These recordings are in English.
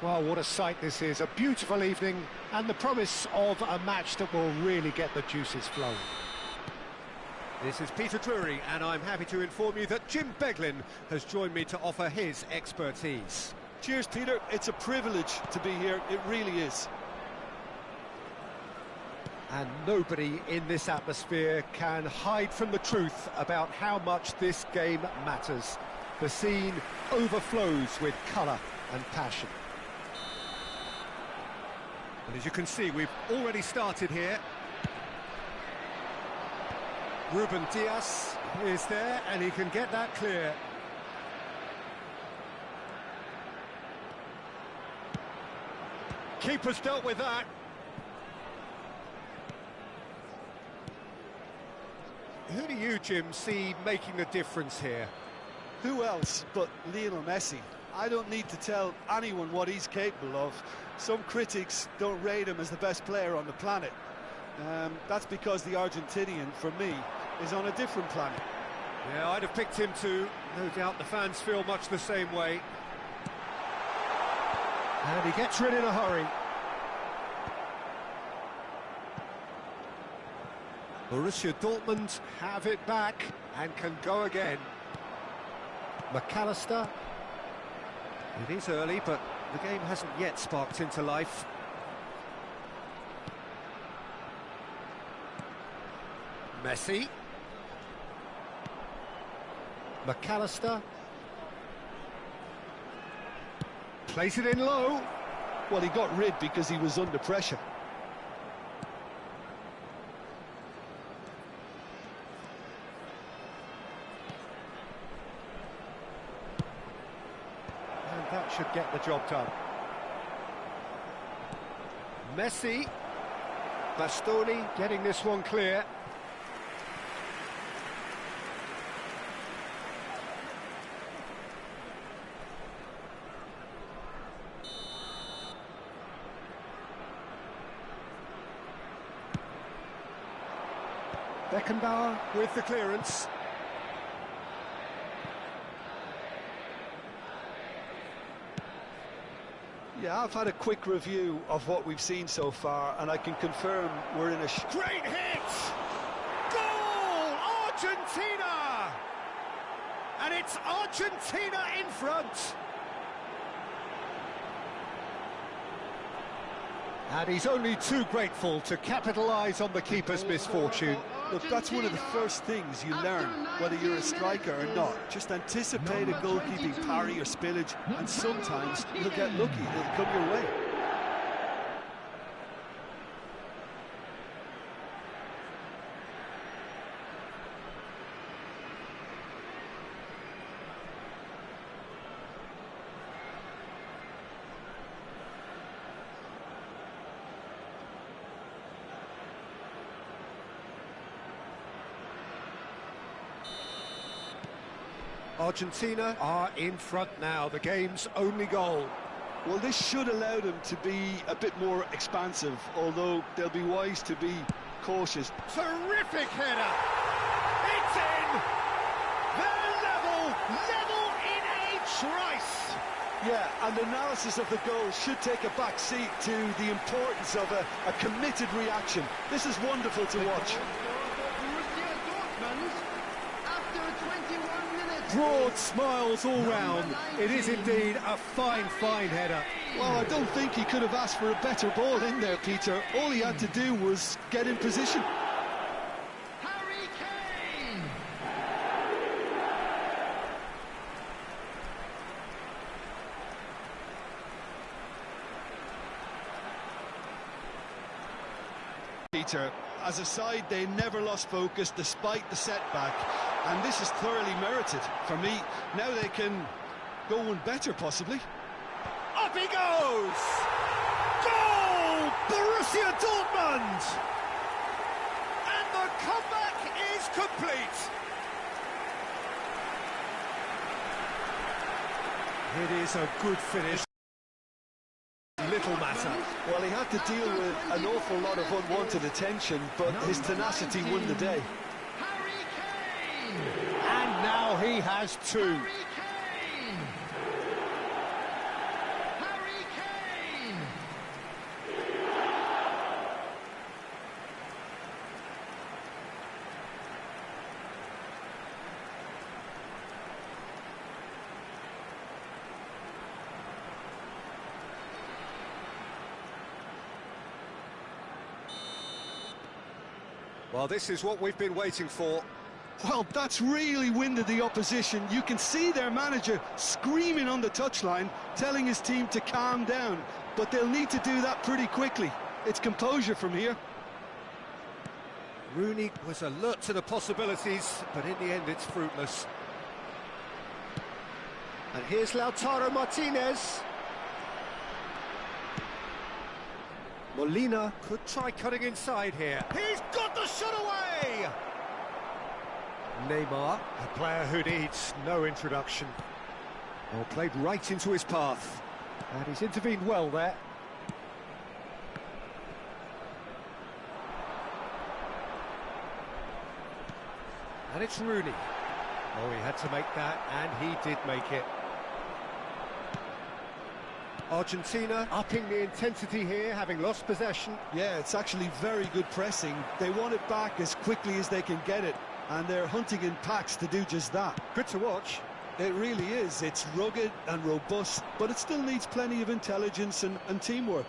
Well, what a sight this is. A beautiful evening and the promise of a match that will really get the juices flowing. This is Peter Drury, and I'm happy to inform you that Jim Beglin has joined me to offer his expertise. Cheers, Peter. It's a privilege to be here. It really is. And nobody in this atmosphere can hide from the truth about how much this game matters. The scene overflows with colour and passion. And as you can see, we've already started here. Ruben Dias is there, and he can get that clear. Keeper's dealt with that. Who do you, Jim, see making the difference here? Who else but Lionel Messi? I don't need to tell anyone what he's capable of. Some critics don't rate him as the best player on the planet. That's because the Argentinian, for me, is on a different planet. Yeah, I'd have picked him too. No doubt the fans feel much the same way. And he gets rid in a hurry. Borussia Dortmund have it back and can go again. McAllister. It is early, but the game hasn't yet sparked into life. Messi. McAllister. Plays it in low. Well, he got rid because he was under pressure. And that should get the job done. Messi. Bastoni getting this one clear. Beckenbauer with the clearance. Yeah, I've had a quick review of what we've seen so far, and I can confirm we're in a... Great hit! Goal! Argentina! And it's Argentina in front! And he's only too grateful to capitalise on the keeper's misfortune. Look, that's one of the first things you learn, whether you're a striker or not. Just anticipate a goalkeeping parry or spillage, and sometimes you'll get lucky, it'll come your way. Argentina are in front now, the game's only goal. Well, this should allow them to be a bit more expansive, although they'll be wise to be cautious. Terrific header! It's in! They're level in a trice! Yeah, and analysis of the goal should take a back seat to the importance of a committed reaction. This is wonderful to watch. Broad smiles all round. It is indeed a fine header. Well, I don't think he could have asked for a better ball in there, Peter. All he had to do was get in position. Harry Kane! Peter, as a side, they never lost focus despite the setback. And this is thoroughly merited for me. Now they can go one better, possibly. Up he goes! Goal! Borussia Dortmund! And the comeback is complete. It is a good finish. Little matter. Well, he had to deal with an awful lot of unwanted attention, but his tenacity won the day. And now he has two. Harry Kane! Well, this is what we've been waiting for. Well, that's really winded the opposition. You can see their manager screaming on the touchline, telling his team to calm down. But they'll need to do that pretty quickly. It's composure from here. Rooney was alert to the possibilities, but in the end it's fruitless. And here's Lautaro Martinez. Molina could try cutting inside here. He's got the shot away! Neymar, a player who needs no introduction. Well, played right into his path. And he's intervened well there. And it's Rooney. Oh, he had to make that, and he did make it. Argentina upping the intensity here, having lost possession. Yeah, it's actually very good pressing. They want it back as quickly as they can get it, and they're hunting in packs to do just that. Good to watch. It really is. It's rugged and robust, but it still needs plenty of intelligence and teamwork.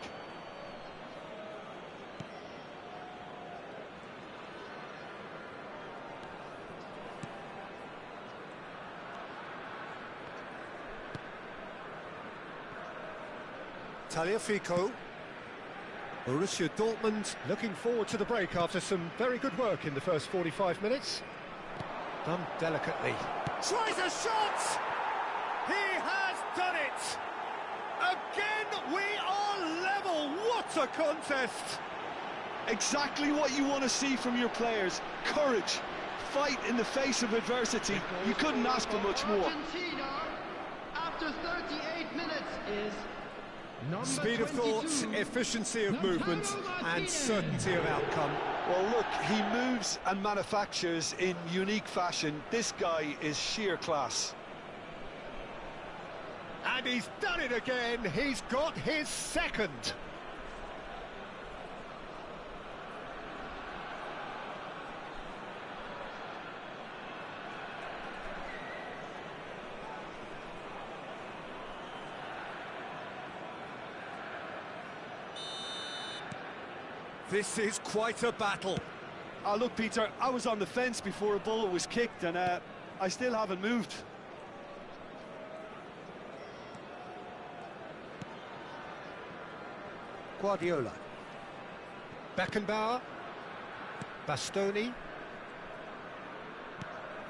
Tagliafico. Borussia Dortmund looking forward to the break after some very good work in the first 45 minutes. Done delicately. Tries a shot! He has done it! Again, we are level! What a contest! Exactly what you want to see from your players. Courage, fight in the face of adversity. You couldn't ask for much more. Argentina, after 38 minutes, is number Speed of thought, 22. efficiency of movement, and certainty of outcome. Well, look, he moves and manufactures in unique fashion. This guy is sheer class. And he's done it again. He's got his second. This is quite a battle. Look, Peter, I was on the fence before a ball was kicked, and I still haven't moved. Guardiola. Beckenbauer. Bastoni.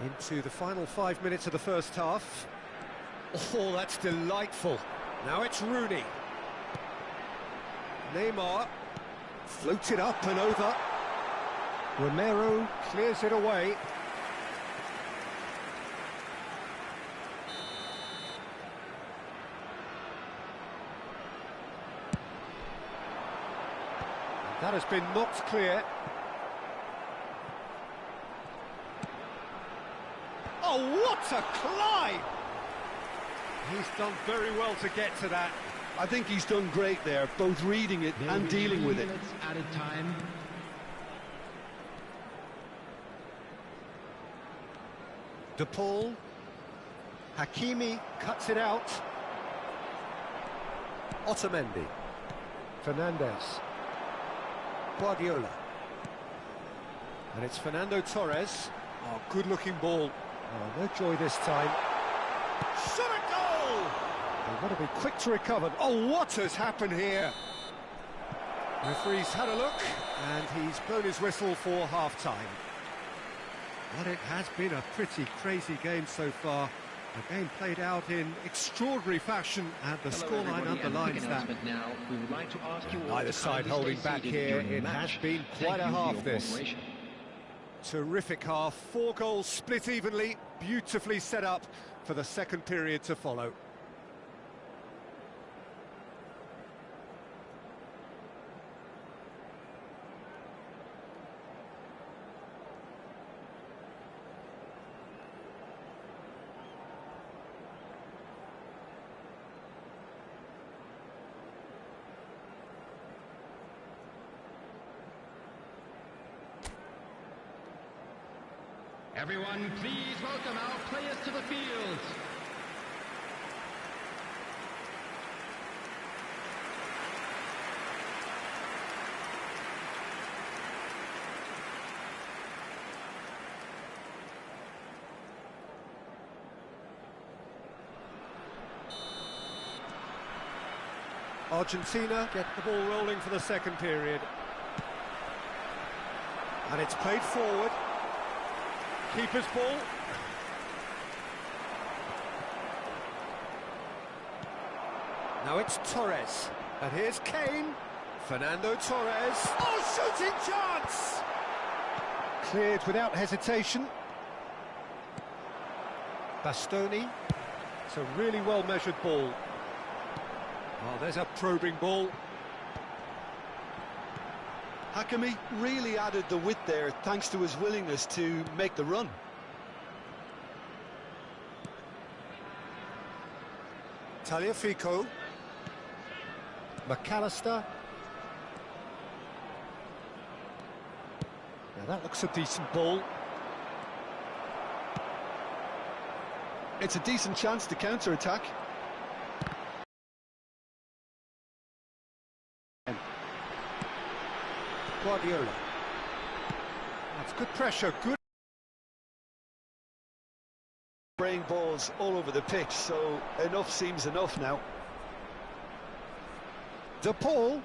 Into the final 5 minutes of the first half. Oh, that's delightful. Now it's Rooney. Neymar. Floated up and over. Romero clears it away. That has been knocked clear. Oh, what a climb! He's done very well to get to that. I think he's done great there, both reading it and dealing with it. Added time. De Paul. Hakimi cuts it out. Otamendi. Fernandez. Guardiola. And it's Fernando Torres. Oh, good-looking ball. Oh, no joy this time. Shot a goal! They've got to be quick to recover. Oh, what has happened here? The referee's had a look, and he's blown his whistle for half-time. But it has been a pretty crazy game so far. A game played out in extraordinary fashion, and the scoreline underlines that. Now, we would like to ask you Neither side holding back here. It has been quite a half, this. Terrific half. 4 goals split evenly, beautifully set up for the second period to follow. Everyone, please welcome our players to the field. Argentina get the ball rolling for the second period. And it's played forward. Keeper's ball. Now it's Torres. And here's Kane. Fernando Torres. Oh, shooting chance! Cleared without hesitation. Bastoni. It's a really well-measured ball. Oh, there's a probing ball. Hakimi really added the width there thanks to his willingness to make the run. Tagliafico. McAllister. Now that looks a decent ball. It's a decent chance to counter-attack. Guardiola. That's good pressure, good. Spraying balls all over the pitch, so enough seems enough now. De Paul.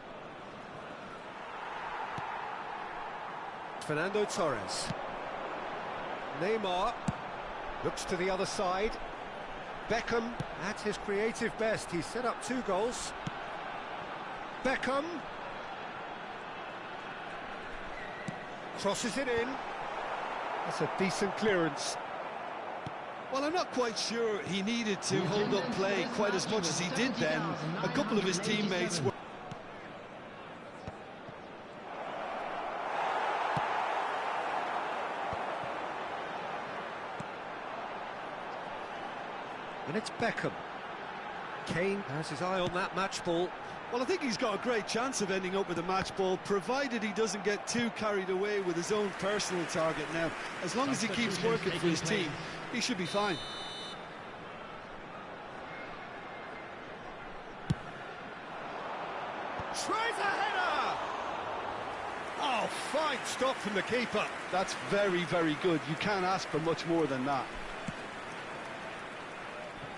Fernando Torres. Neymar looks to the other side. Beckham at his creative best. He's set up 2 goals. Beckham crosses it in. That's a decent clearance. Well, I'm not quite sure he needed to hold up play quite as much as he did then. A couple of his teammates were... And it's Beckham. Kane has his eye on that match ball. Well, I think he's got a great chance of ending up with a match ball, provided he doesn't get too carried away with his own personal target now. As long as he keeps working for his team, he should be fine. Tries a header! Oh, fine stop from the keeper. That's very, very good. You can't ask for much more than that.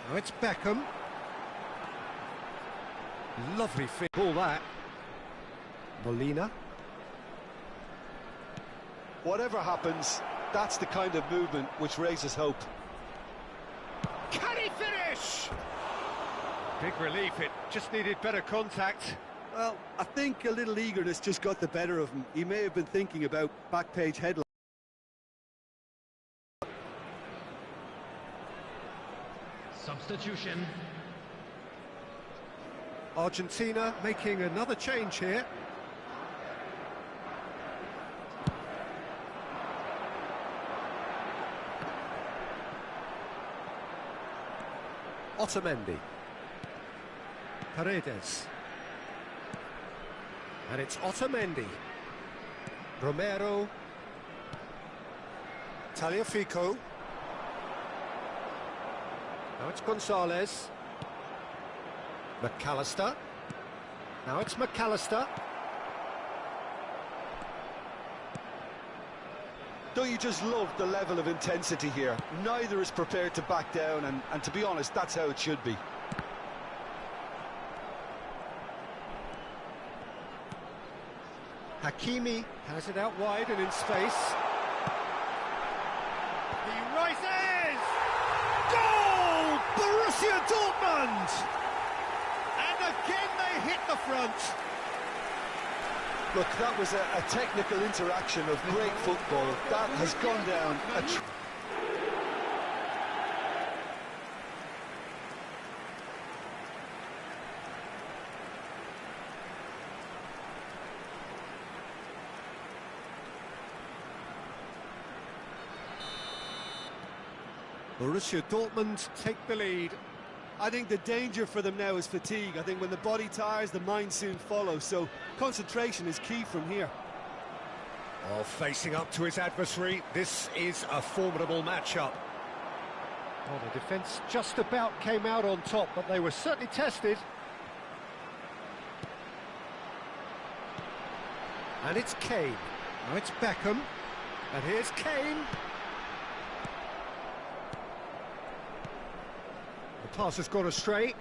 Now it's Beckham. Lovely fit. Ball that. Molina. Whatever happens, that's the kind of movement which raises hope. Can he finish? Big relief, it just needed better contact. Well, I think a little eagerness just got the better of him. He may have been thinking about back page headline. Substitution. Argentina making another change here. Otamendi. Paredes. And it's Otamendi. Romero. Tagliafico. Now it's Gonzalez. McAllister. Now it's McAllister. Don't you just love the level of intensity here? Neither is prepared to back down, and to be honest, that's how it should be. Hakimi has it out wide and in space. He rises! Goal! Borussia Dortmund! And again they hit the front. Look, that was a technical interaction of great football. That has gone down Borussia Dortmund take the lead. I think the danger for them now is fatigue. I think when the body tires, the mind soon follows. So concentration is key from here. Oh, facing up to his adversary, this is a formidable matchup. Well, the defence just about came out on top, but they were certainly tested. And it's Kane. Now it's Beckham. And here's Kane. The pass has gone astray.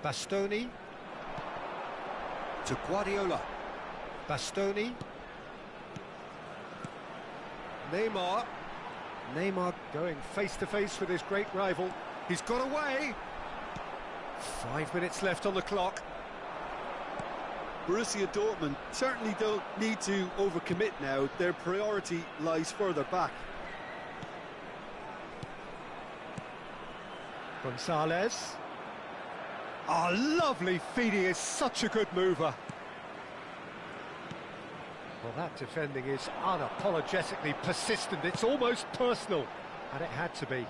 Bastoni. to Guardiola. Bastoni. Neymar. Neymar going face-to-face with his great rival. He's got away. 5 minutes left on the clock. Borussia Dortmund certainly don't need to overcommit now. Their priority lies further back. Gonzalez. Oh, lovely feeding, is such a good mover. Well, that defending is unapologetically persistent. It's almost personal, and it had to be.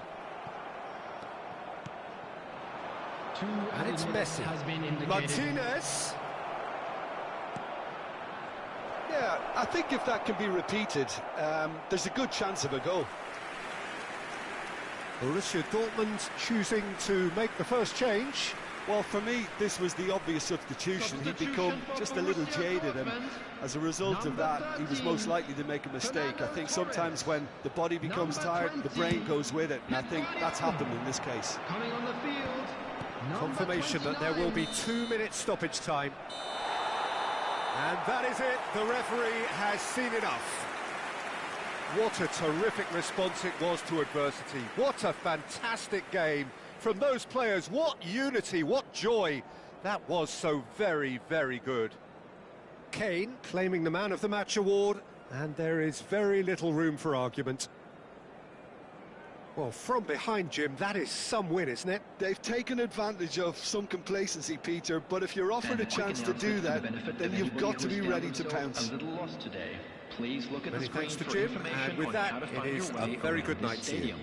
And it's Messi. Martinez. Yeah, I think if that can be repeated, there's a good chance of a goal. Borussia Dortmund choosing to make the first change. Well, for me, this was the obvious substitution. He'd become just a little jaded, and as a result of that, he was most likely to make a mistake. I think sometimes when the body becomes tired, the brain goes with it, and I think that's happened in this case. Coming on the field. Confirmation that there will be 2 minutes stoppage time. And that is it. The referee has seen enough. What a terrific response it was to adversity. What a fantastic game from those players. What unity, what joy. That was so very, very good. Kane claiming the Man of the Match award, and there is very little room for argument. Well, from behind, Jim, that is some win, isn't it? They've taken advantage of some complacency, Peter, but if you're offered a chance to do that, then you've got to be ready to pounce. A little lost today. Please look at Many the screen thanks to for Jim, information and with on that, how to it find is your a way very around good the night to you. stadium.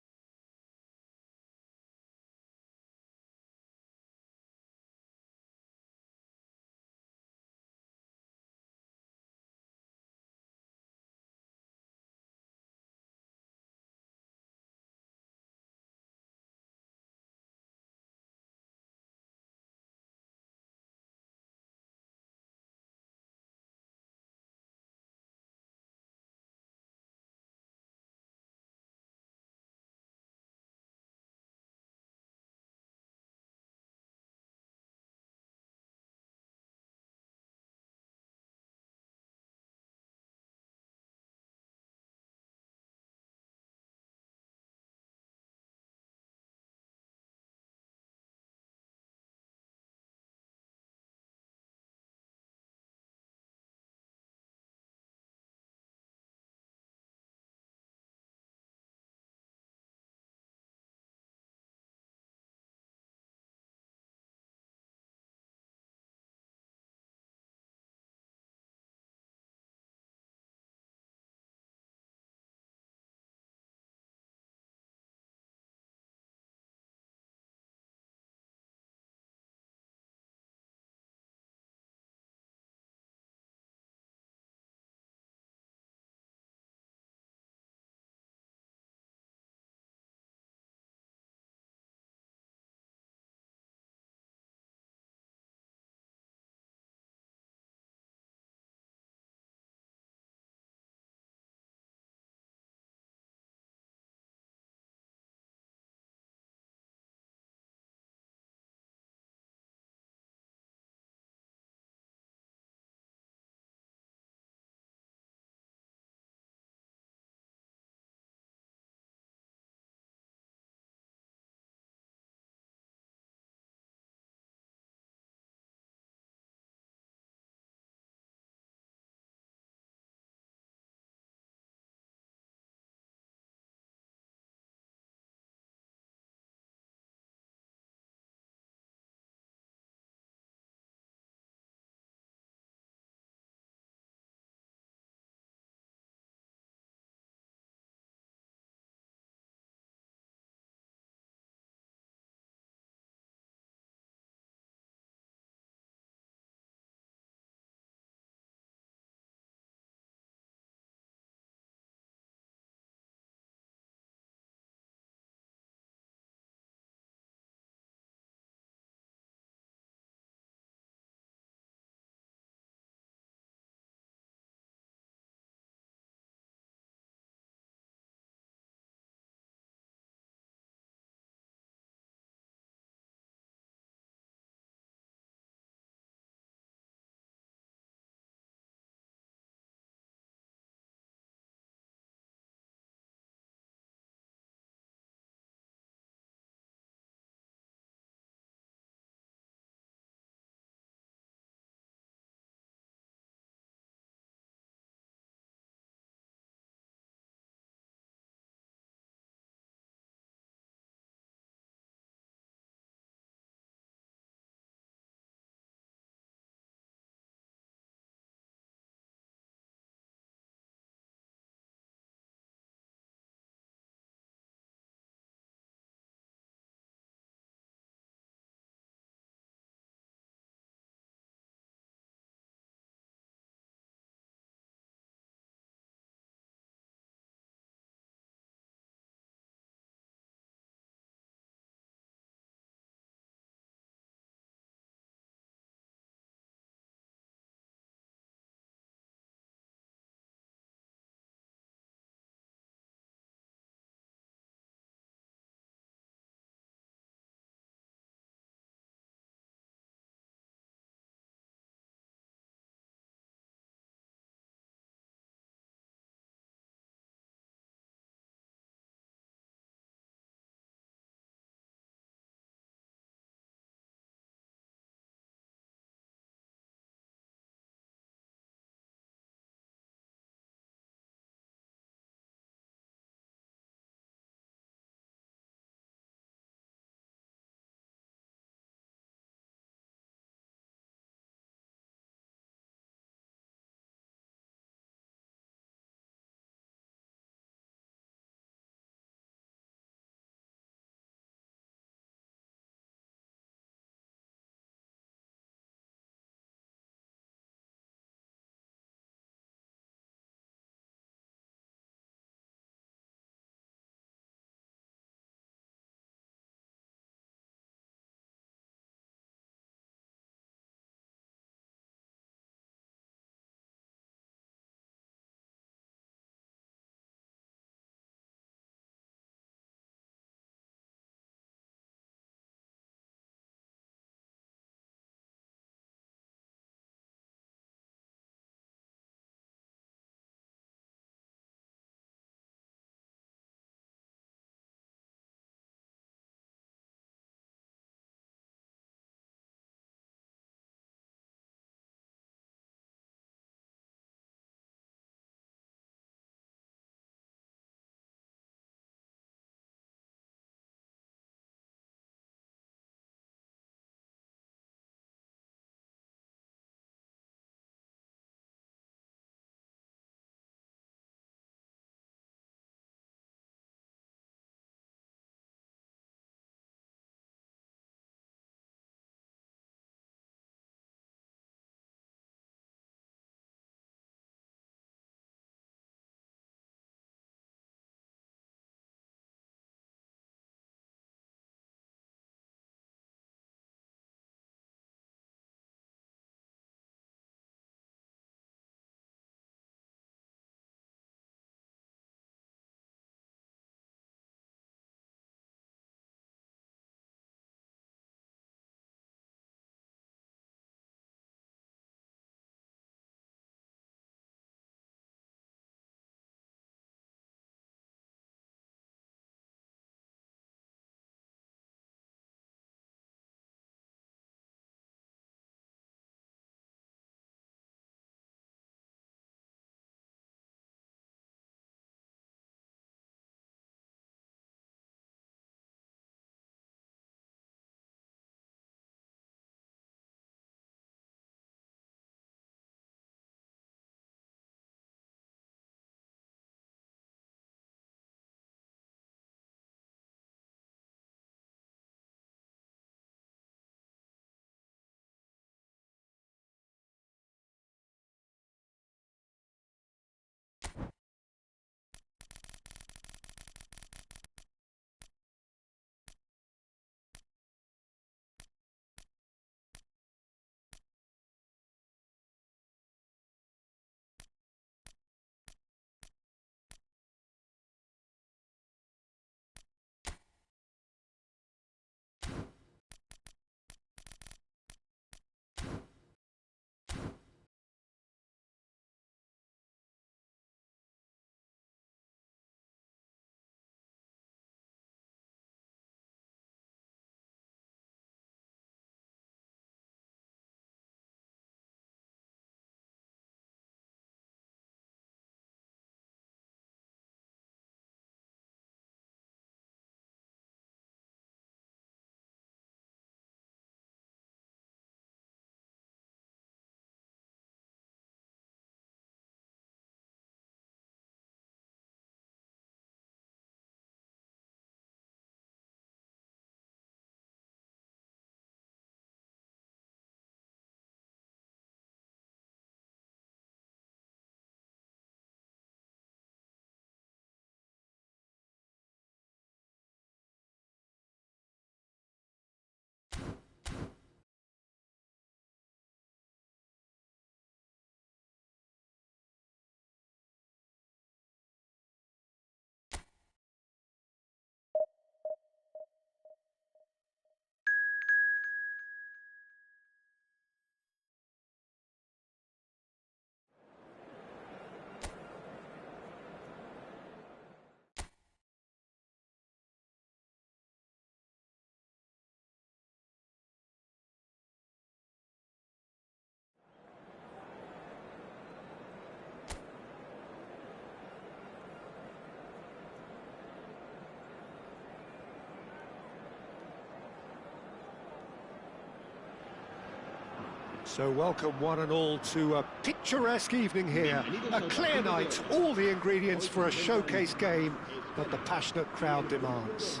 So welcome one and all to a picturesque evening here. A clear night, all the ingredients for a showcase game that the passionate crowd demands.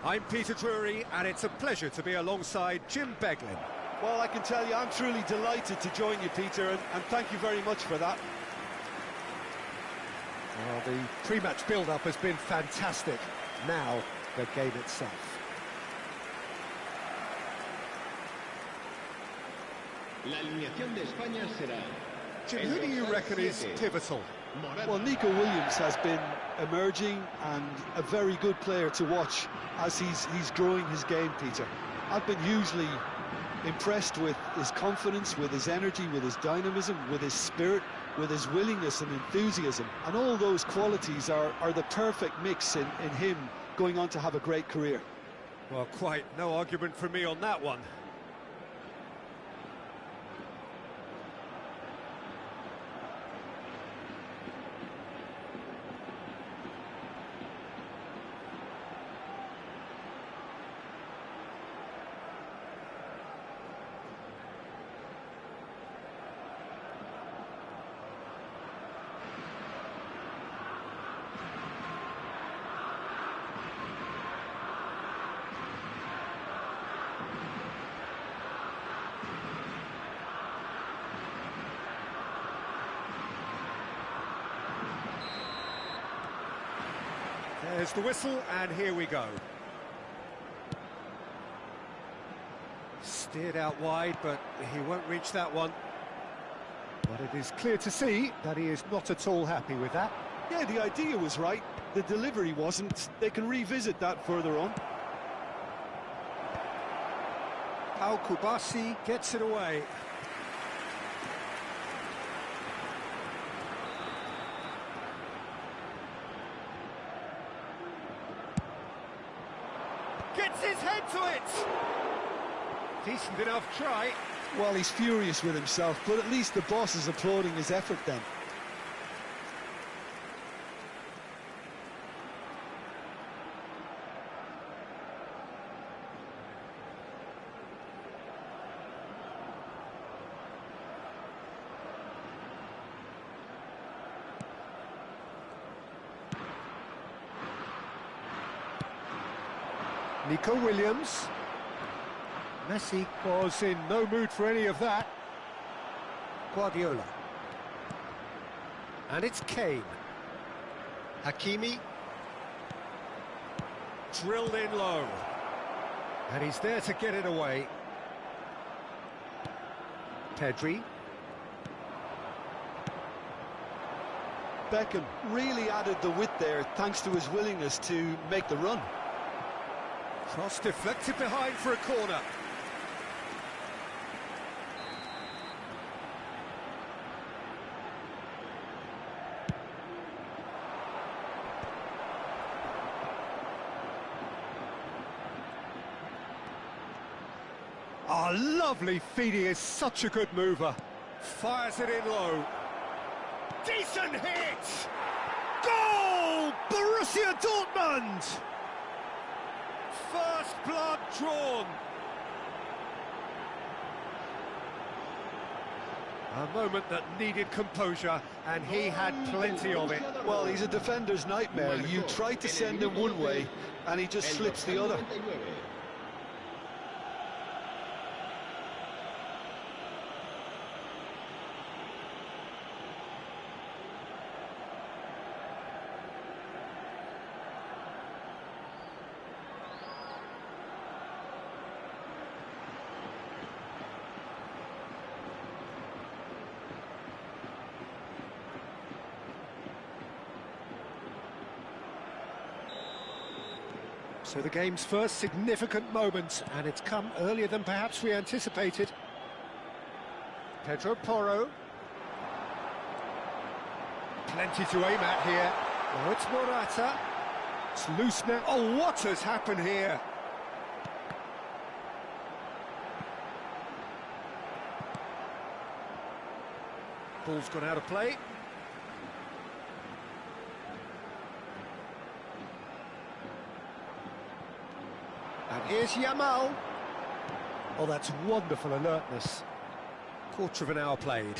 I'm Peter Drury, and it's a pleasure to be alongside Jim Beglin. Well, I can tell you, I'm truly delighted to join you, Peter, and thank you very much for that. Well, the pre-match build-up has been fantastic. Now, the game itself. Jim, who do you reckon is pivotal? Well, Nico Williams has been emerging and a very good player to watch as he's growing his game, Peter. I've been hugely impressed with his confidence, with his energy, with his dynamism, with his spirit, with his willingness and enthusiasm. And all those qualities are the perfect mix in him going on to have a great career. Well, quite no argument from me on that one. There's the whistle, and here we go. Steered out wide, but he won't reach that one. But it is clear to see that he is not at all happy with that. Yeah, the idea was right, the delivery wasn't. They can revisit that further on. Al Kubasi gets it away. Gets his head to it! Decent enough try. Well, he's furious with himself, but at least the boss is applauding his effort then. Nico Williams. Messi was in no mood for any of that. Guardiola. And it's Kane. Hakimi. Drilled in low. And he's there to get it away. Pedri. Beckham really added the width there thanks to his willingness to make the run. Cross deflected behind for a corner. Oh, lovely feed. He is such a good mover. Fires it in low. Decent hit! Goal! Borussia Dortmund! First blood drawn. A moment that needed composure, and he had plenty of it. Well, he's a defender's nightmare. You try to send him one way, and he just slips the other. So the game's first significant moment, and it's come earlier than perhaps we anticipated. Pedro Porro. Plenty to aim at here. Oh, it's Morata. It's loose now. Oh, what has happened here? Ball's gone out of play. And here's Yamal. Oh, that's wonderful alertness. Quarter of an hour played.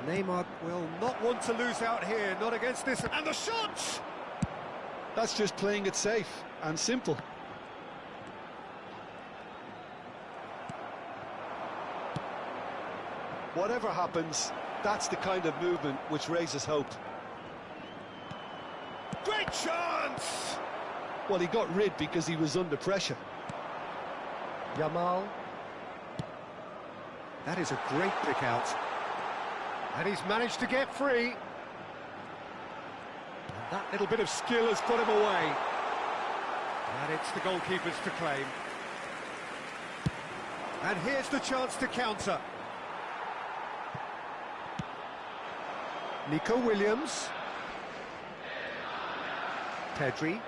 Neymar will not want to lose out here, not against this. And the shot! That's just playing it safe and simple. Whatever happens, that's the kind of movement which raises hope. Great chance! Well, he got rid because he was under pressure. Yamal. That is a great pick out. And he's managed to get free. And that little bit of skill has put him away. And it's the goalkeeper's to claim. And here's the chance to counter. Nico Williams. Pedri.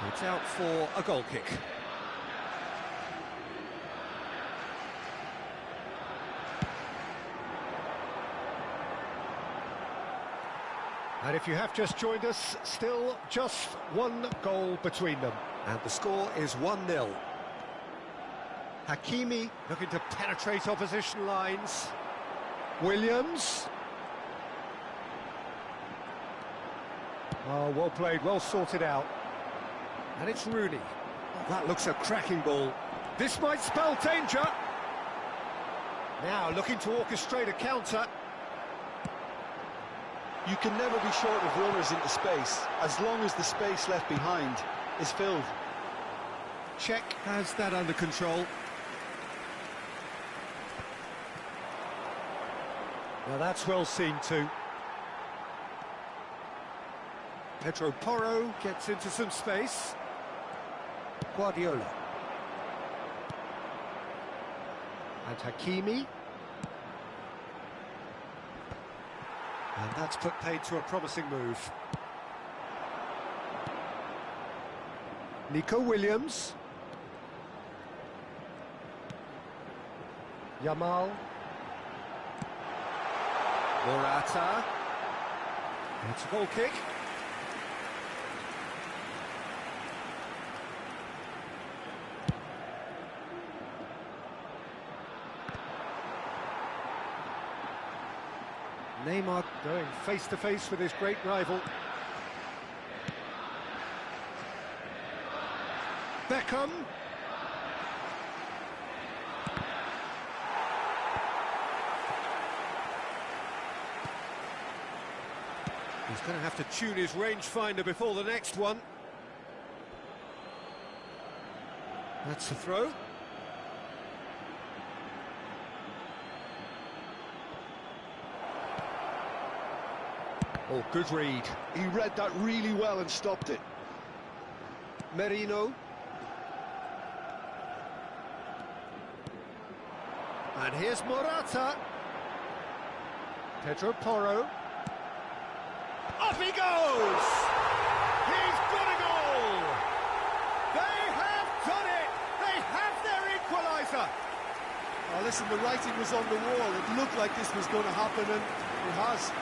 It's out for a goal kick. And if you have just joined us, still just one goal between them. And the score is 1-0. Hakimi looking to penetrate opposition lines. Williams. Oh, well played, well sorted out. And it's Rooney. Oh, that looks a cracking ball. This might spell danger. Now looking to orchestrate a counter. You can never be short of runners into space, as long as the space left behind is filled. Czech has that under control. Well, that's well seen too. Pedro Porro gets into some space. Guardiola. And Hakimi. And that's put paid to a promising move. Nico Williams. Yamal. Morata. It's a goal kick. Neymar going face-to-face with his great rival. Beckham. He's going to have to tune his rangefinder before the next one. That's a throw. Oh, good read. He read that really well and stopped it. Merino. And here's Morata. Pedro Porro. Off he goes! He's got a goal! They have done it! They have their equaliser! Oh, listen, the writing was on the wall. It looked like this was going to happen, and it has.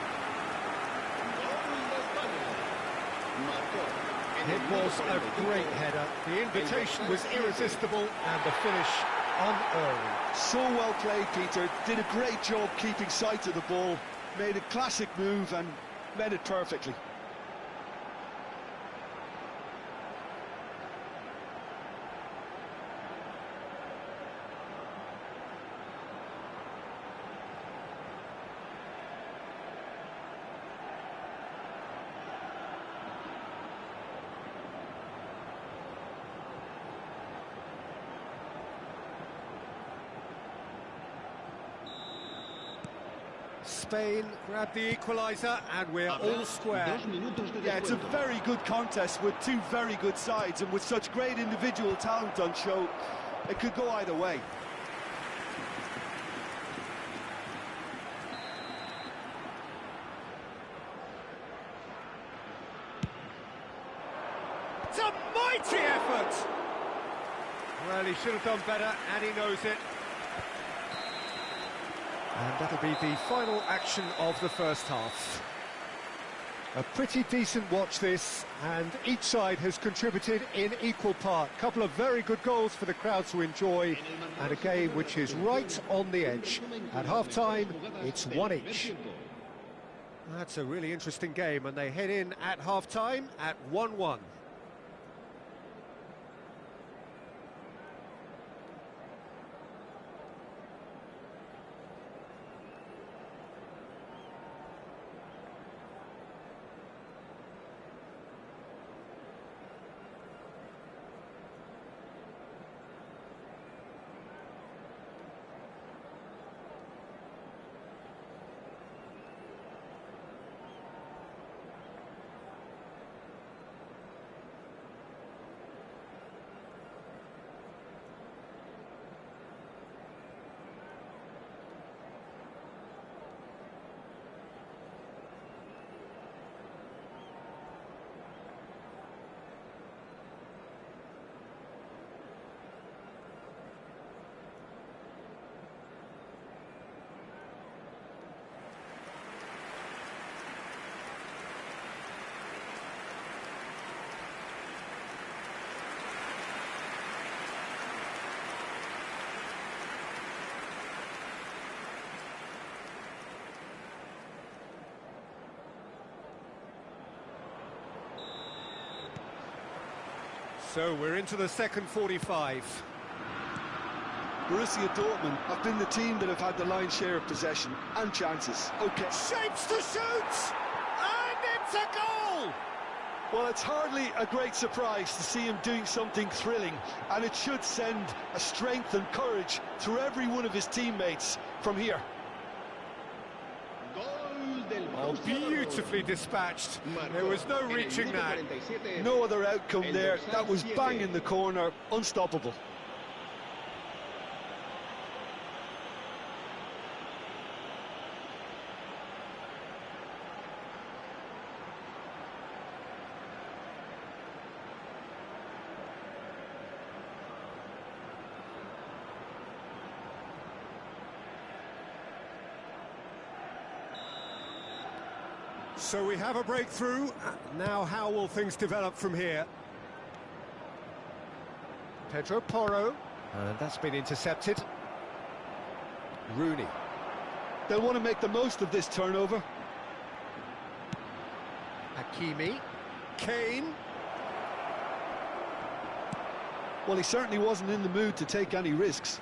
It was a great header. The invitation was irresistible and the finish unearned. So well played, Peter. Did a great job keeping sight of the ball. Made a classic move and met it perfectly. Spain grabbed the equaliser and we're all square. Yeah, it's a very good contest with two very good sides, and with such great individual talent on show, it could go either way. It's a mighty effort! Well, he should have done better, and he knows it. And that'll be the final action of the first half. A pretty decent watch this, and each side has contributed in equal part. A couple of very good goals for the crowd to enjoy, and a game which is right on the edge. At half-time, it's 1 each. That's a really interesting game, and they head in at half-time at 1-1. So we're into the second 45. Borussia Dortmund have been the team that have had the lion's share of possession and chances. Okay. Shapes to shoot! And it's a goal! Well, it's hardly a great surprise to see him doing something thrilling, and it should send a strength and courage through every one of his teammates from here. Oh, beautifully dispatched. There was no reaching that. No other outcome there. That was bang in the corner, unstoppable. So we have a breakthrough. Now how will things develop from here? Pedro Porro. And that's been intercepted. Rooney. They'll want to make the most of this turnover. Hakimi. Kane. Well, he certainly wasn't in the mood to take any risks.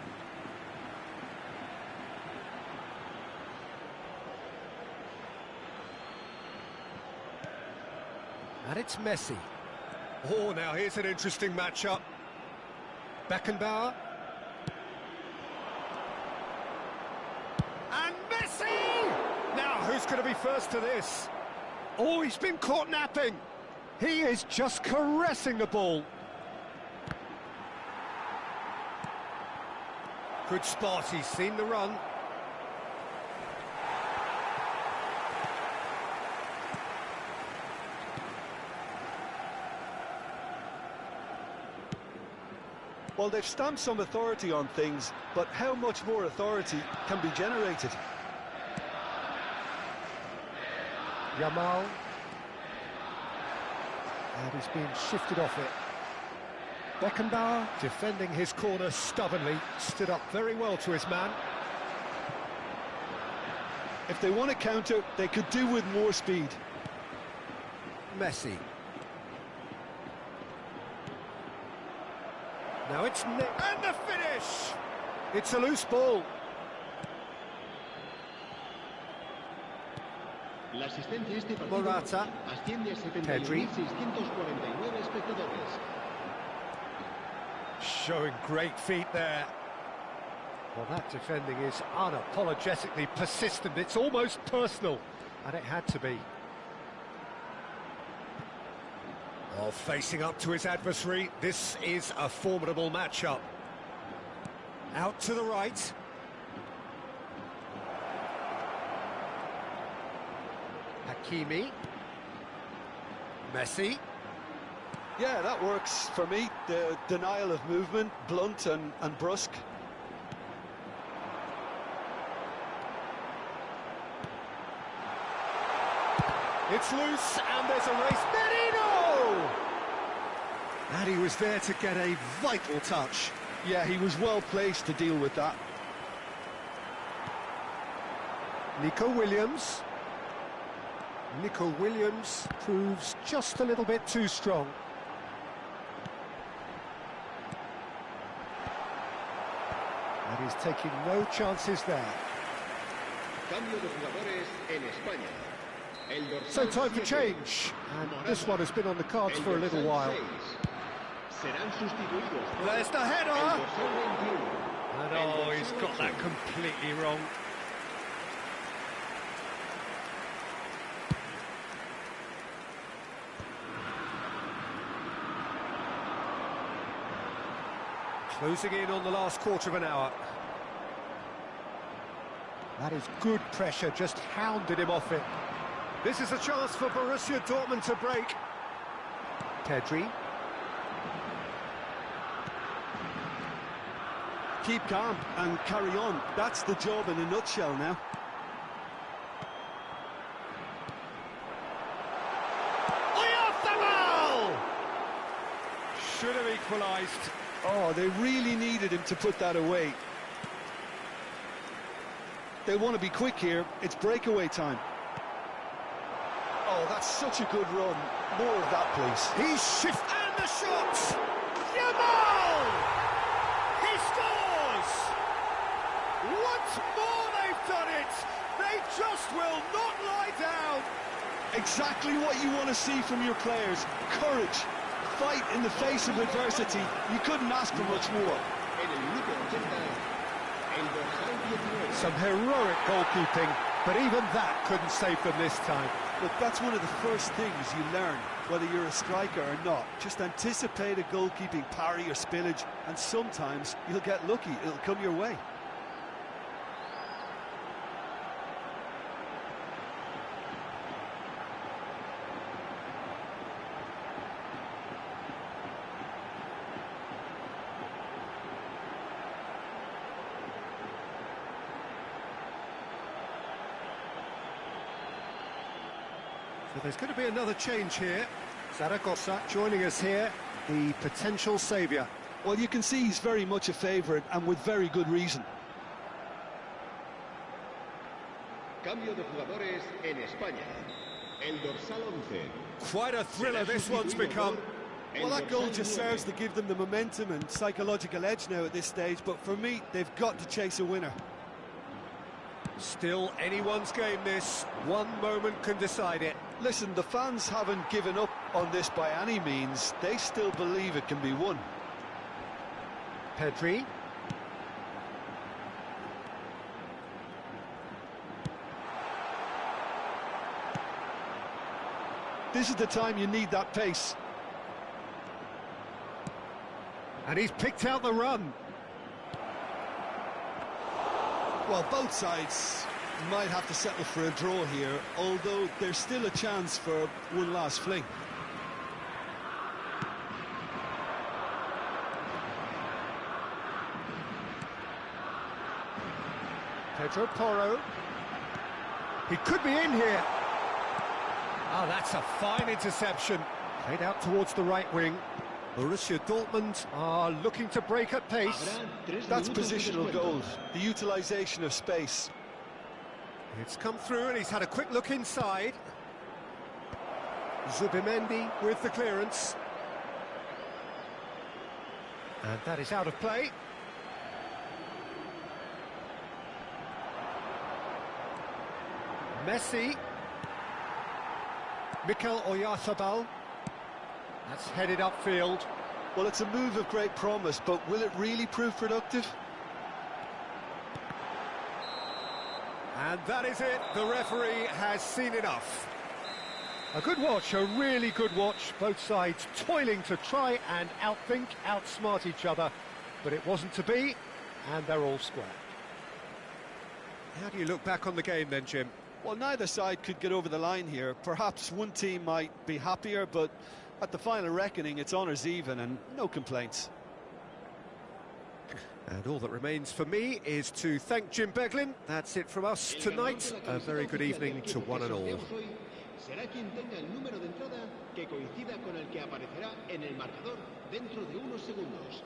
And it's Messi. Oh, now here's an interesting matchup. Beckenbauer. And Messi! Now, who's going to be first to this? Oh, he's been caught napping. He is just caressing the ball. Good spot, he's seen the run. Well, they've stamped some authority on things, but how much more authority can be generated? Yamal. And he's being shifted off it. Beckenbauer, defending his corner stubbornly, stood up very well to his man. If they want to counter, they could do with more speed. Messi. Now it's Nick. And the finish! It's a loose ball. Morata. Pedri. Showing great feet there. Well, that defending is unapologetically persistent. It's almost personal, and it had to be. Oh, facing up to his adversary, this is a formidable matchup. Out to the right. Hakimi. Messi. Yeah, that works for me. The denial of movement, blunt and brusque. It's loose, and there's a race. Merino! And he was there to get a vital touch. Yeah, he was well placed to deal with that. Nico Williams. Nico Williams proves just a little bit too strong. And he's taking no chances there. So time for change, and this one has been on the cards for a little while. There's the header! And oh, he's got that completely wrong. Closing in on the last quarter of an hour. That is good pressure, just hounded him off it. This is a chance for Borussia Dortmund to break. Pedri. Keep calm and carry on. That's the job in a nutshell now. Should have equalised. Oh, they really needed him to put that away. They want to be quick here. It's breakaway time. Oh, that's such a good run. More of that, please. He's shifted. And the shot! Yamal! He scores! Once more they've done it! They just will not lie down! Exactly what you want to see from your players. Courage. Fight in the face of adversity. You couldn't ask for much more. Some heroic goalkeeping, but even that couldn't save them this time. Look, that's one of the first things you learn, whether you're a striker or not. Just anticipate a goalkeeping parry or spillage, and sometimes you'll get lucky. It'll come your way. So there's going to be another change here. Zaragoza joining us here, the potential saviour. Well, you can see he's very much a favourite, and with very good reason. Cambio de jugadores en España. El dorsal 11. Quite a thriller this one's become. Well, that goal just serves to give them the momentum and psychological edge now at this stage, but for me, they've got to chase a winner. Still anyone's game this. One moment can decide it. Listen, the fans haven't given up on this by any means. They still believe it can be won. Pedri. This is the time you need that pace. And he's picked out the run. Well, both sides might have to settle for a draw here, although there's still a chance for one last fling. Pedro Porro. He could be in here. Oh, that's a fine interception. Played out towards the right wing. Borussia Dortmund are looking to break at pace. That's positional goal, the utilisation of space. It's come through and he's had a quick look inside. Zubimendi with the clearance. And that is out of play. Messi. Mikel Oyarzabal. That's headed upfield. Well, it's a move of great promise, but will it really prove productive? And that is it. The referee has seen enough. A good watch, a really good watch. Both sides toiling to try and outthink, outsmart each other. But it wasn't to be, and they're all square. How do you look back on the game then, Jim? Well, neither side could get over the line here. Perhaps one team might be happier, but at the final reckoning, it's honours even and no complaints. And all that remains for me is to thank Jim Beglin. That's it from us tonight. A very good evening to one and all. será quien tenga el número de entrada que coincida con el que aparecerá en el marcador dentro de unos segundos.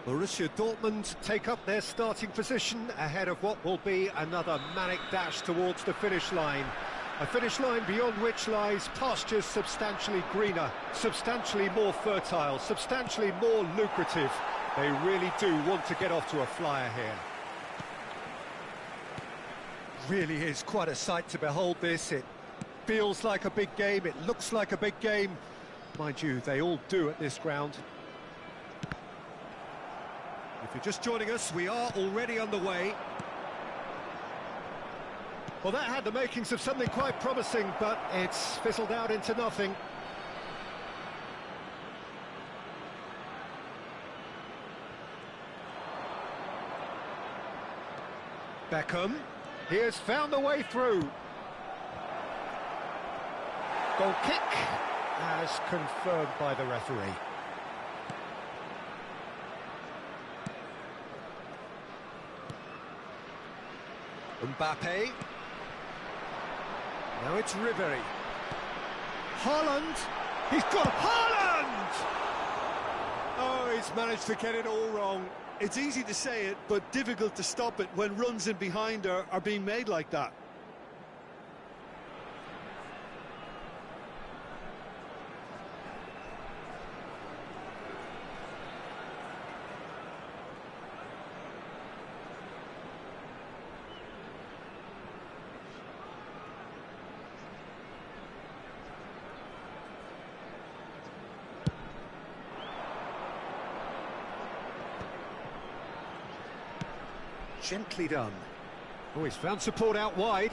Borussia Dortmund take up their starting position ahead of what will be another manic dash towards the finish line. A finish line beyond which lies pastures substantially greener, substantially more fertile, substantially more lucrative. They really do want to get off to a flyer here. Really is quite a sight to behold this. It feels like a big game, it looks like a big game. Mind you, they all do at this ground. If you're just joining us, we are already underway. Well, that had the makings of something quite promising, but it's fizzled out into nothing. Beckham, he has found a way through. Goal kick, as confirmed by the referee. Mbappe. Now it's Ribery. Haaland. He's got Haaland! Oh, he's managed to get it all wrong. It's easy to say it, but difficult to stop it when runs in behind are being made like that. Gently done. Oh, he's found support out wide.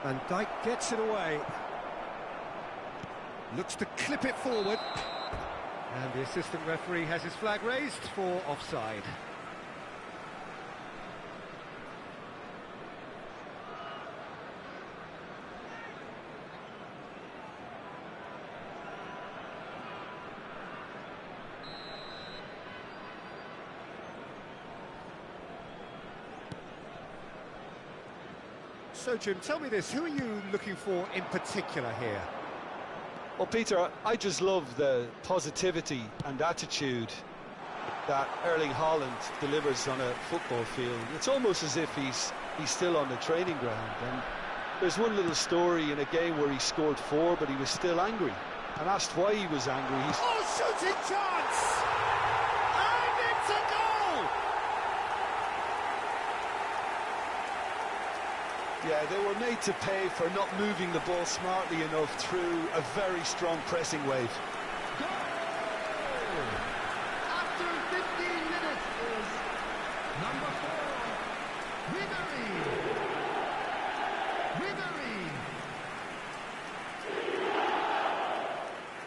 Van Dijk gets it away. Looks to clip it forward. And the assistant referee has his flag raised for offside. So, Jim, tell me this, who are you looking for in particular here? Well, Peter, I just love the positivity and attitude that Erling Haaland delivers on a football field. It's almost as if he's still on the training ground. And there's one little story in a game where he scored 4, but he was still angry. And asked why he was angry, Oh, shooting chance! And it's a goal! Yeah, they were made to pay for not moving the ball smartly enough through a very strong pressing wave. Goal! After 15 minutes is number 4, Ribery. Ribery.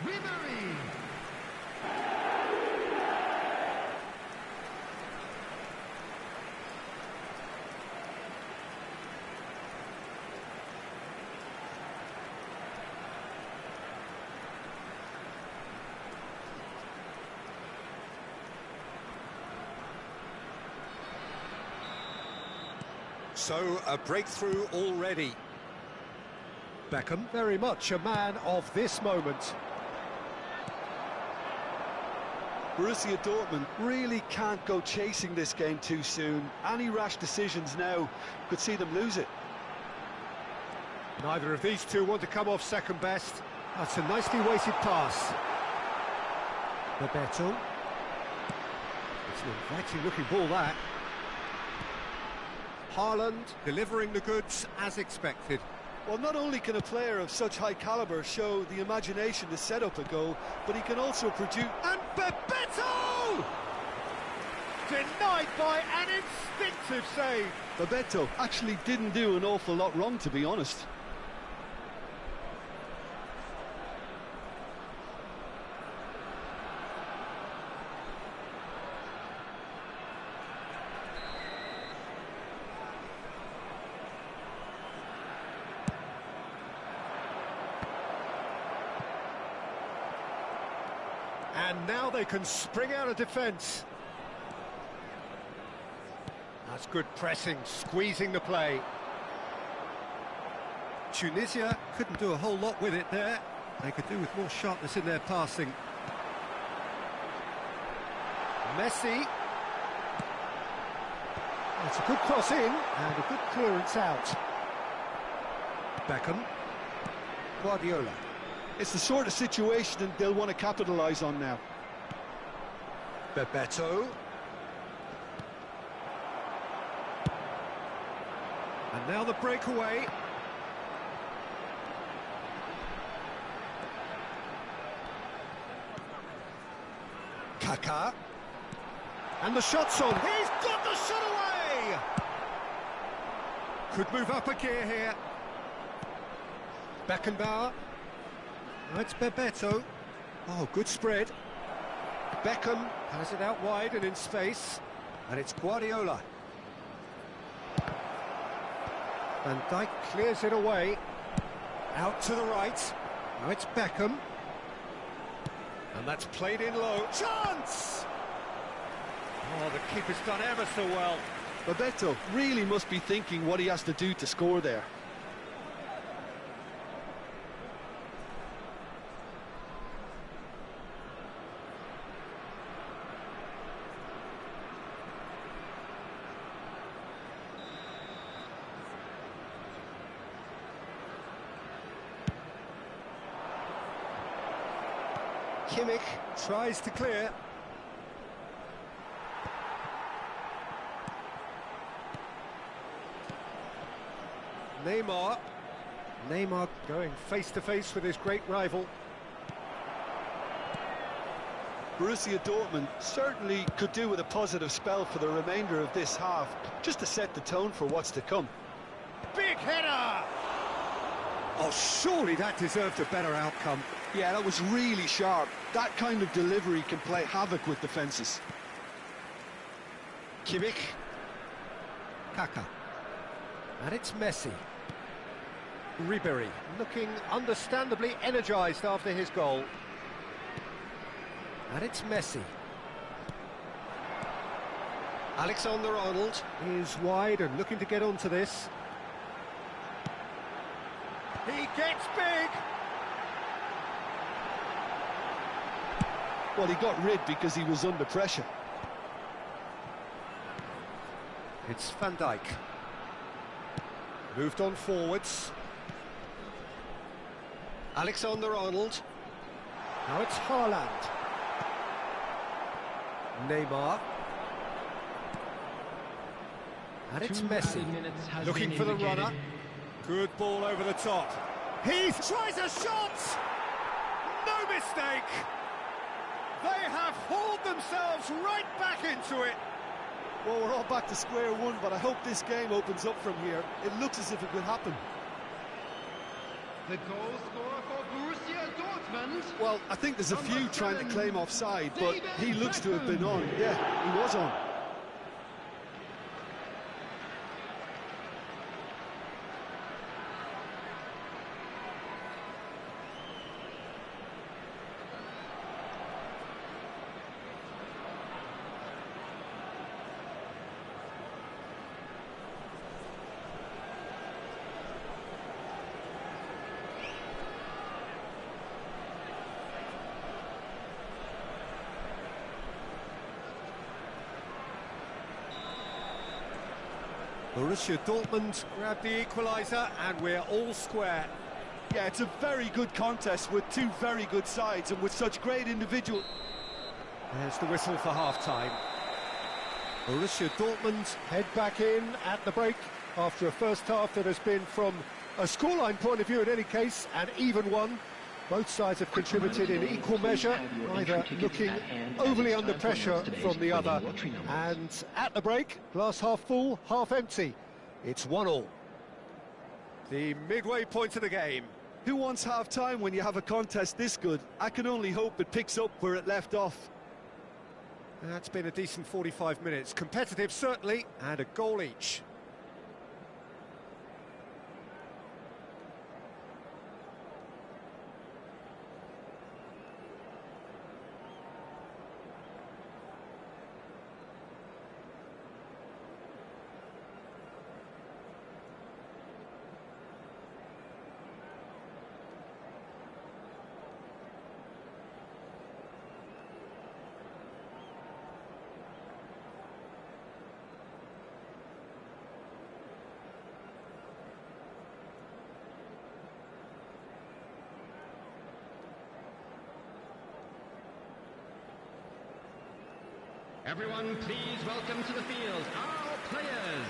Ribery. So, a breakthrough already. Beckham, very much a man of this moment. Borussia Dortmund really can't go chasing this game too soon. Any rash decisions now could see them lose it. Neither of these two want to come off second best. That's a nicely weighted pass. Bebeto. It's an inviting looking ball, that. Haaland delivering the goods as expected. Well, not only can a player of such high calibre show the imagination to set up a goal, but he can also produce... And Bebeto! Denied by an instinctive save. Bebeto actually didn't do an awful lot wrong, to be honest. And now they can spring out of defence. That's good pressing, squeezing the play. Tunisia couldn't do a whole lot with it there. They could do with more sharpness in their passing. Messi. It's a good cross in and a good clearance out. Beckham. Guardiola. It's the sort of situation they'll want to capitalise on now. Bebeto. And now the breakaway. Kaká. And the shot's on. He's got the shot away! Could move up a gear here. Beckenbauer. Now it's Bebeto. Oh, good spread. Beckham has it out wide and in space. And it's Guardiola. Van Dijk clears it away. Out to the right. Now it's Beckham. And that's played in low. Chance! Oh, the keeper's done ever so well. Bebeto really must be thinking what he has to do to score there. Kimmich tries to clear. Neymar. Neymar going face-to-face with his great rival. Borussia Dortmund certainly could do with a positive spell for the remainder of this half, just to set the tone for what's to come. Big header! Oh, surely that deserved a better outcome. Yeah, that was really sharp. That kind of delivery can play havoc with defences. Kimmich. Kaká. And it's Messi. Ribery looking understandably energised after his goal. And it's Messi. Alexander-Arnold is wide and looking to get onto this. He gets big! Well, he got rid because he was under pressure. It's Van Dijk. Moved on forwards. Alexander-Arnold. Now it's Haaland. Neymar. And it's Messi. Looking for the runner. Good ball over the top. He tries a shot! No mistake! They have hauled themselves right back into it. Well, we're all back to square one, but I hope this game opens up from here. It looks as if it will happen. The goal scorer for Borussia Dortmund. Well, I think there's a few trying to claim offside, but he looks to have been on. Yeah, he was on. Borussia Dortmund grab the equaliser and we're all square. Yeah, it's a very good contest with two very good sides and with such great individual... There's the whistle for half-time. Borussia Dortmund head back in at the break after a first half that has been, from a scoreline point of view in any case, an even one. Both sides have contributed in equal measure, neither looking overly under pressure from the other. And at the break, glass half full, half empty. It's 1-1. The midway point of the game. Who wants half-time when you have a contest this good? I can only hope it picks up where it left off. That's been a decent 45 minutes. Competitive, certainly, and a goal each. Everyone, please welcome to the field our players.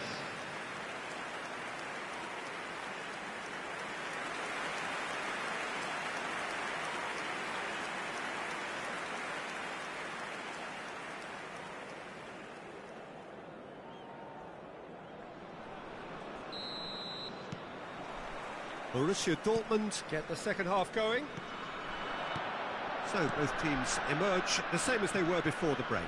Borussia Dortmund get the second half going. So both teams emerge the same as they were before the break.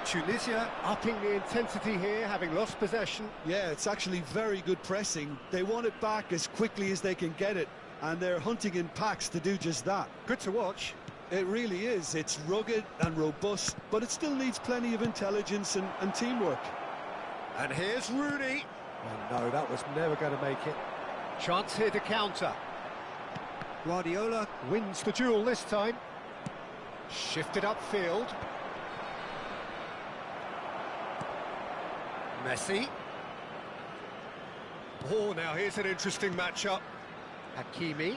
Tunisia upping the intensity here, having lost possession. Yeah, it's actually very good pressing. They want it back as quickly as they can get it, and they're hunting in packs to do just that. Good to watch. It really is. It's rugged and robust, but it still needs plenty of intelligence and teamwork. And here's Rooney. Oh no, that was never going to make it. Chance here to counter. Guardiola wins the duel this time. Shifted upfield. Messi. Oh, now here's an interesting matchup. Hakimi.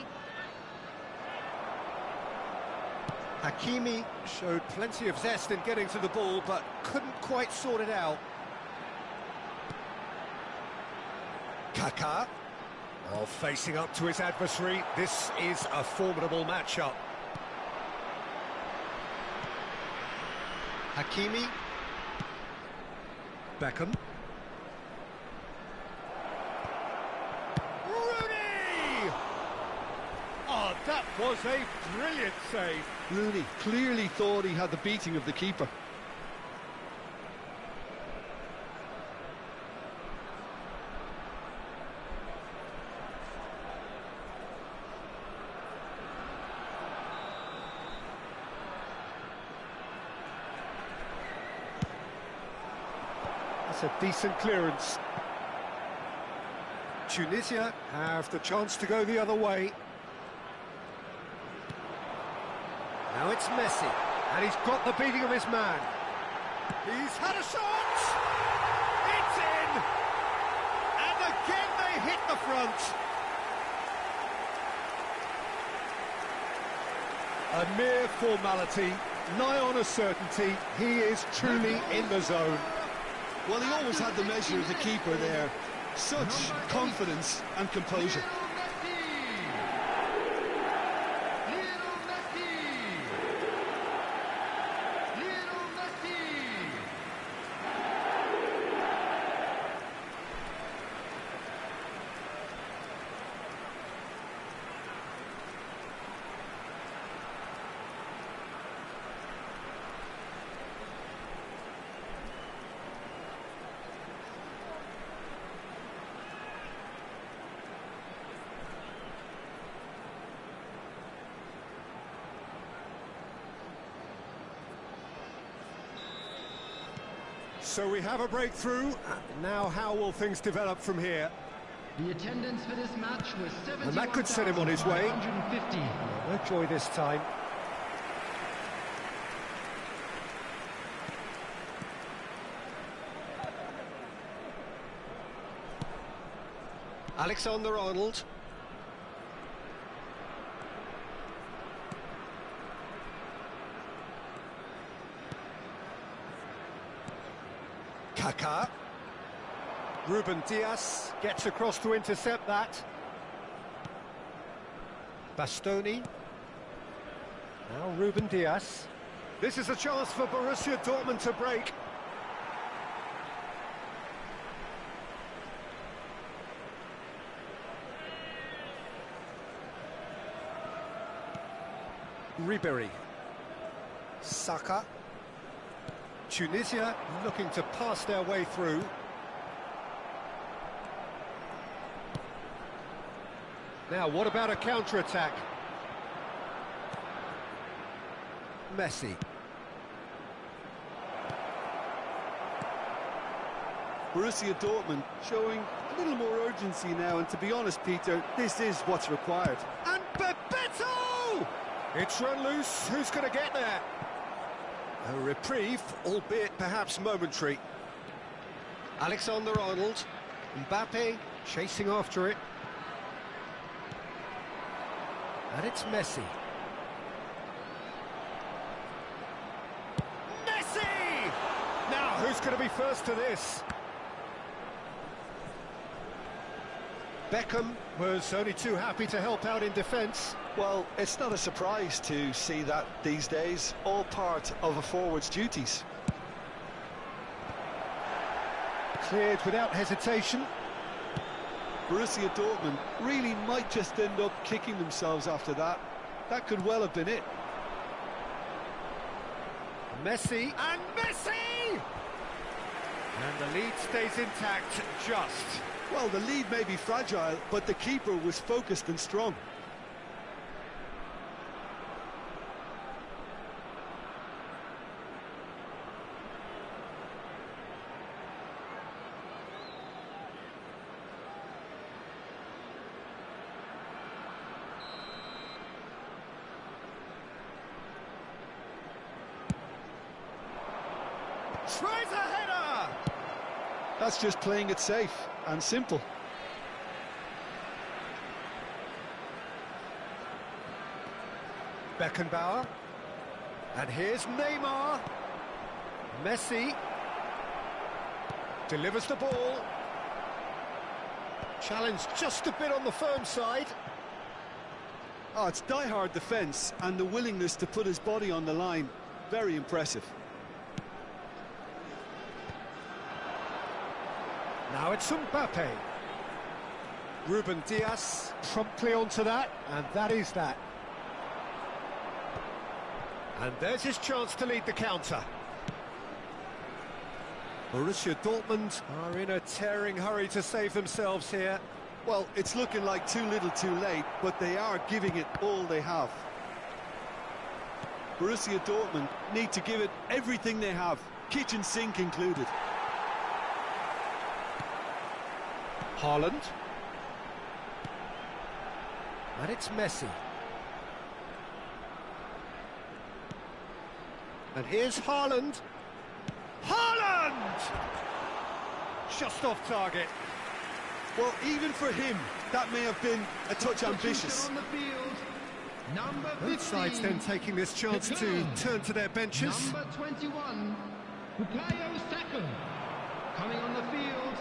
Hakimi showed plenty of zest in getting to the ball, but couldn't quite sort it out. Kaká. Oh, facing up to his adversary. This is a formidable matchup. Hakimi. Beckham. Rooney! Oh, that was a brilliant save. Rooney clearly thought he had the beating of the keeper. That's a decent clearance. Tunisia have the chance to go the other way. Now it's Messi, and he's got the beating of his man. He's had a shot! It's in! And again they hit the front. A mere formality, nigh on a certainty. He is truly in the zone. Well, he always had the measure of the keeper there. Such confidence and composure. So we have a breakthrough. Now how will things develop from here? The attendance for this match was 71,550. And that could set him on his way. No joy this time. Alexander-Arnold. Kaká. Ruben Dias gets across to intercept that. Bastoni. Now Ruben Dias. This is a chance for Borussia Dortmund to break. Ribéry. Saka. Tunisia looking to pass their way through. Now, what about a counter-attack? Messi. Borussia Dortmund showing a little more urgency now, and to be honest, Peter, this is what's required. And Bebeto! It's run loose. Who's going to get there? A reprieve, albeit perhaps momentary. Alexander-Arnold. Mbappe chasing after it. And it's Messi. Who's going to be first to this? Beckham was only too happy to help out in defence. Well, it's not a surprise to see that these days, all part of a forward's duties. Cleared without hesitation. Borussia Dortmund really might just end up kicking themselves after that. That could well have been it. Messi, and Messi! And the lead stays intact, just. Well, the lead may be fragile, but the keeper was focused and strong. Tries a header! That's just playing it safe and simple. Beckenbauer. And here's Neymar. Messi. Delivers the ball. Challenge just a bit on the firm side. Oh, it's die-hard defence and the willingness to put his body on the line. Very impressive. Now it's Mbappe. Ruben Dias promptly onto that, and that is that. And there's his chance to lead the counter. Borussia Dortmund are in a tearing hurry to save themselves here. Well, it's looking like too little too late, but they are giving it all they have. Borussia Dortmund need to give it everything they have, kitchen sink included. Haaland. And it's Messi. And here's Haaland. Haaland! Just off target. Well, even for him, that may have been a touch ambitious. On the field, number 15. Both sides then taking this chance to turn to their benches. Number 21, Bukayo Saka. Coming on the field,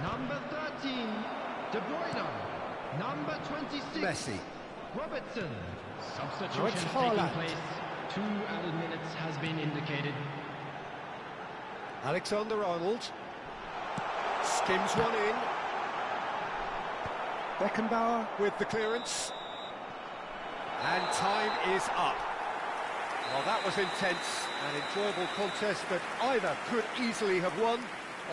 number 13, De Bruyne. Number 26, Messi. Robertson. Now it's Substitution Haaland. taking place. 2 added minutes has been indicated. Alexander-Arnold. Skims one in. Beckenbauer with the clearance. And time is up. Well, that was intense, an enjoyable contest that either could easily have won,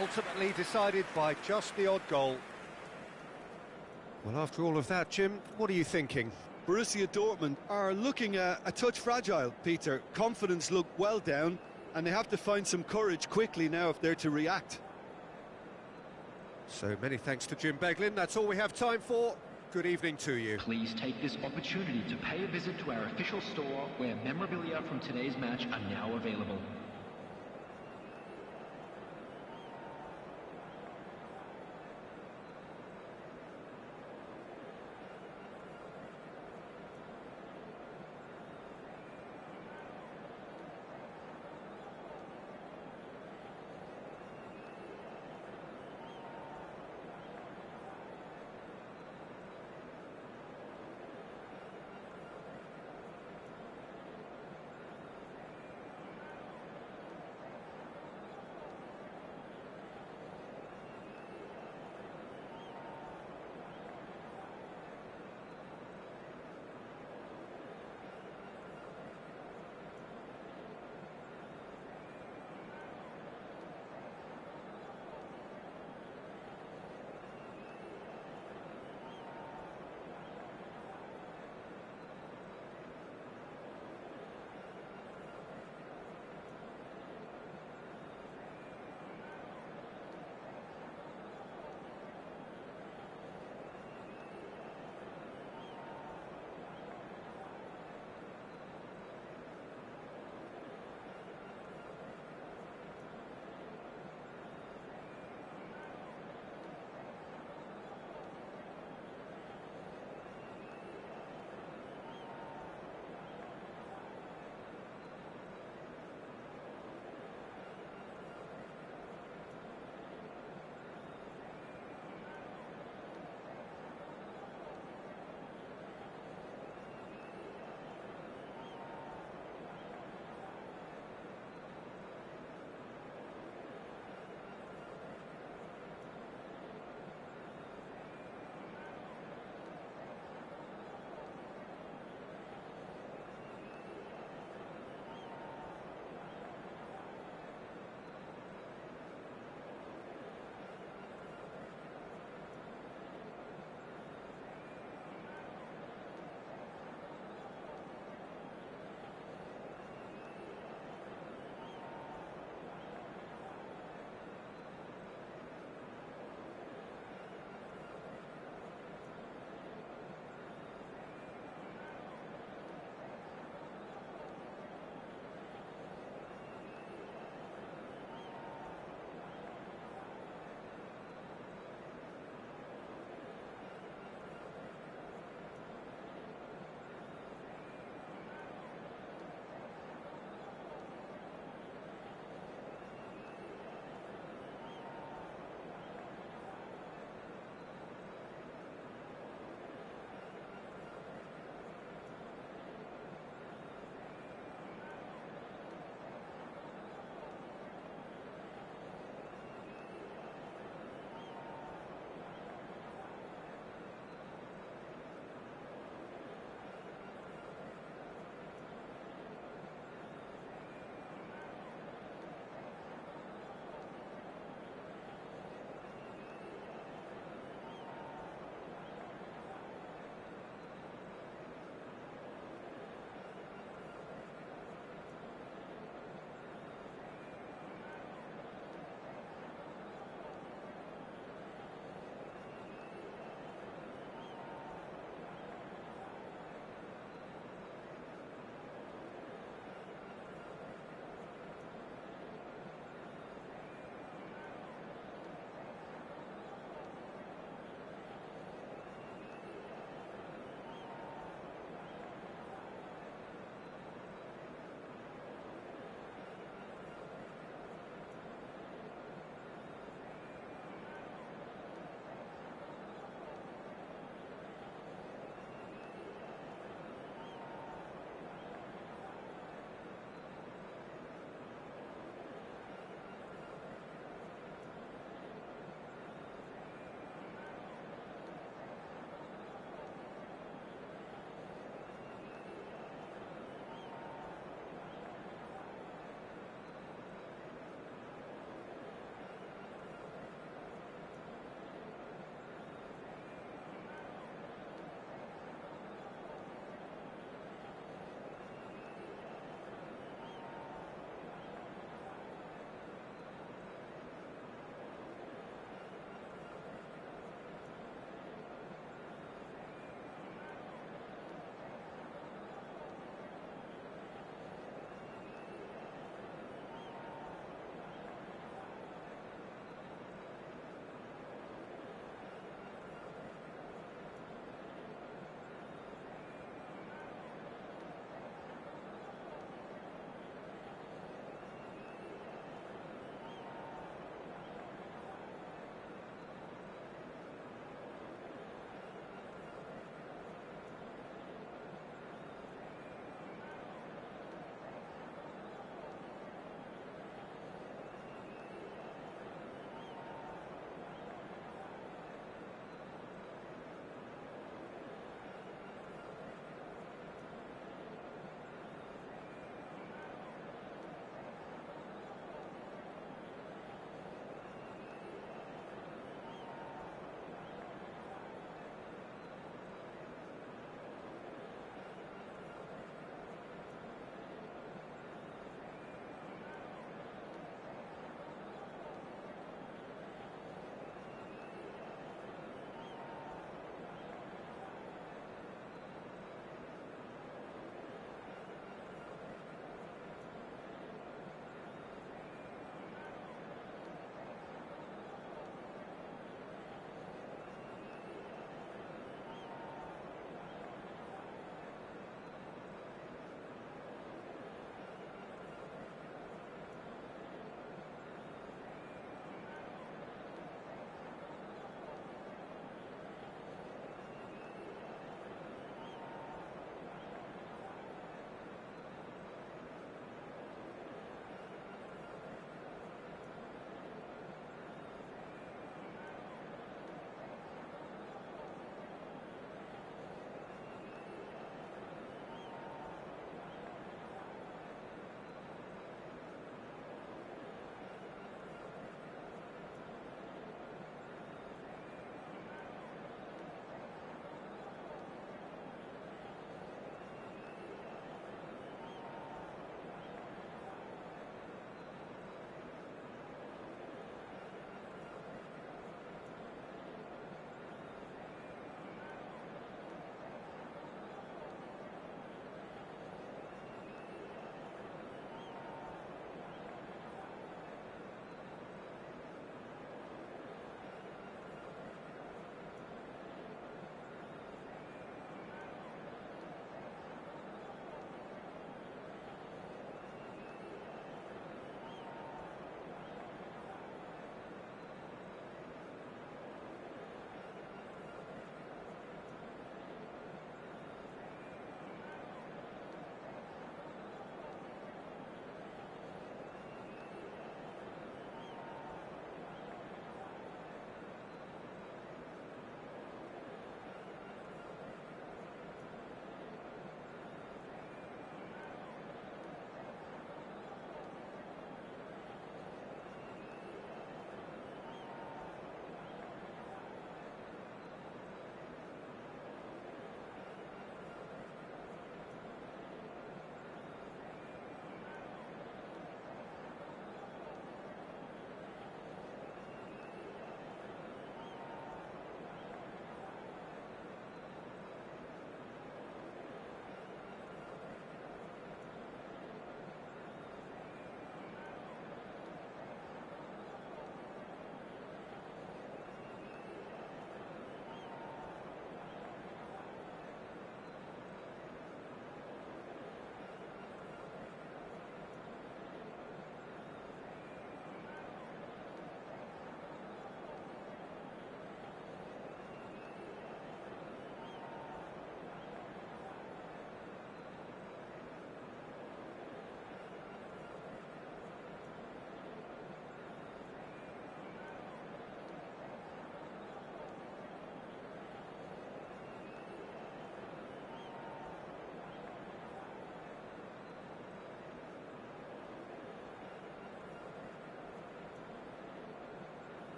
ultimately decided by just the odd goal. Well, after all of that, Jim, what are you thinking? Borussia Dortmund are looking a touch fragile, Peter. Confidence looked well down, and they have to find some courage quickly now if they're to react. So many thanks to Jim Beglin. That's all we have time for. Good evening to you. Please take this opportunity to pay a visit to our official store where memorabilia from today's match are now available.